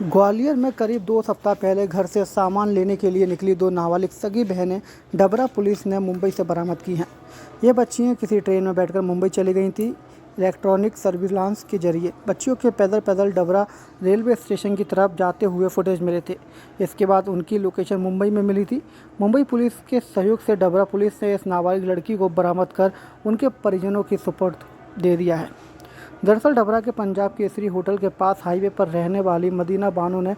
ग्वालियर में करीब 2 सप्ताह पहले घर से सामान लेने के लिए निकली 2 नाबालिग सगी बहनें डबरा पुलिस ने मुंबई से बरामद की हैं। ये बच्चियां किसी ट्रेन में बैठकर मुंबई चली गई थीं। इलेक्ट्रॉनिक सर्विलांस के जरिए बच्चियों के पैदल पैदल डबरा रेलवे स्टेशन की तरफ जाते हुए फुटेज मिले थे। इसके बाद उनकी लोकेशन मुंबई में मिली थी। मुंबई पुलिस के सहयोग से डबरा पुलिस ने इस नाबालिग लड़की को बरामद कर उनके परिजनों की सुपुर्द दे दिया है। दरअसल डबरा के पंजाब केसरी होटल के पास हाईवे पर रहने वाली मदीना बानो ने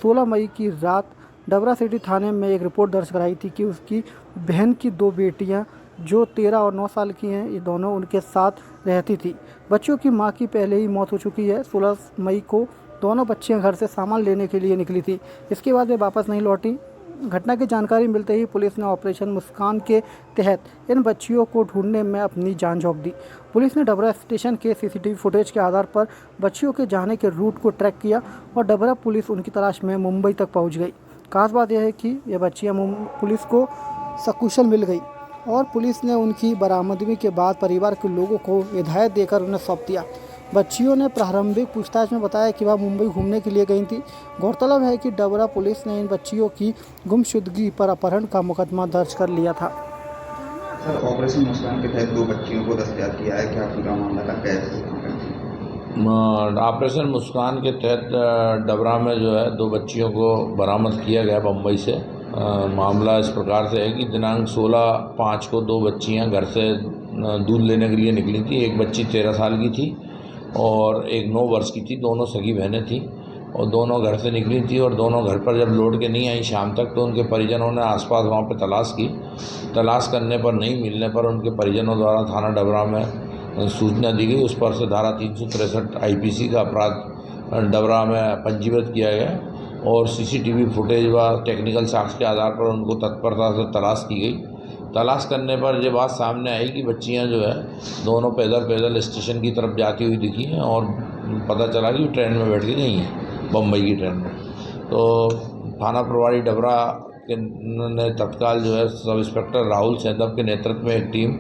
16 मई की रात डबरा सिटी थाने में एक रिपोर्ट दर्ज कराई थी कि उसकी बहन की 2 बेटियां जो 13 और 9 साल की हैं, ये दोनों उनके साथ रहती थी। बच्चों की मां की पहले ही मौत हो चुकी है। 16 मई को दोनों बच्चियां घर से सामान लेने के लिए निकली थी। इसके बाद वे वापस नहीं लौटी। घटना की जानकारी मिलते ही पुलिस ने ऑपरेशन मुस्कान के तहत इन बच्चियों को ढूंढने में अपनी जान झोंक दी। पुलिस ने डबरा स्टेशन के सीसीटीवी फुटेज के आधार पर बच्चियों के जाने के रूट को ट्रैक किया और डबरा पुलिस उनकी तलाश में मुंबई तक पहुंच गई। खास बात यह है कि ये बच्चियां पुलिस को सकुशल मिल गई और पुलिस ने उनकी बरामदगी के बाद परिवार के लोगों को हिदायत देकर उन्हें सौंप दिया। बच्चियों ने प्रारंभिक पूछताछ में बताया कि वह मुंबई घूमने के लिए गई थी। गौरतलब है कि डबरा पुलिस ने इन बच्चियों की गुमशुदगी पर अपहरण का मुकदमा दर्ज कर लिया था। सर, ऑपरेशन मुस्कान के तहत 2 बच्चियों को दस्तयाब किया है। क्या पूरा मामला था, कैसे? ऑपरेशन मुस्कान के तहत डबरा में जो है 2 बच्चियों को बरामद किया गया बम्बई से। मामला इस प्रकार से है कि दिनांक 16/5 को 2 बच्चियां घर से दूध लेने के लिए निकली थी। एक बच्ची 13 साल की थी और एक 9 वर्ष की थी। दोनों सगी बहनें थीं और दोनों घर से निकली थी और दोनों घर पर जब लौट के नहीं आई शाम तक, तो उनके परिजनों ने आसपास वहाँ पे तलाश की। तलाश करने पर नहीं मिलने पर उनके परिजनों द्वारा थाना डबरा में सूचना दी गई। उस पर से धारा 363 IPC का अपराध डबरा में पंजीबद्ध किया गया और CCTV फुटेज व टेक्निकल साक्ष्य के आधार पर उनको तत्परता से तलाश की गई। तलाश करने पर ये बात सामने आई कि बच्चियां जो है दोनों पैदल स्टेशन की तरफ जाती हुई दिखी हैं और पता चला कि ट्रेन में बैठ के गई हैं, बम्बई की ट्रेन में। तो थाना प्रभारी डबरा के ने तत्काल जो है सब इंस्पेक्टर राहुल सैदब के नेतृत्व में एक टीम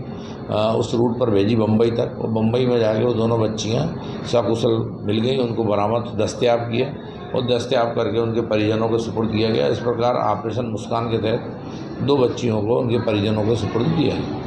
उस रूट पर भेजी बम्बई तक और बम्बई में जाके वो दोनों बच्चियां सकुशल मिल गई। उनको बरामद दस्तयाब किए और दस्तयाब करके उनके परिजनों को सुपुर्द किया गया। इस प्रकार ऑपरेशन मुस्कान के तहत 2 बच्चियों को उनके परिजनों को सुपुर्द किया है।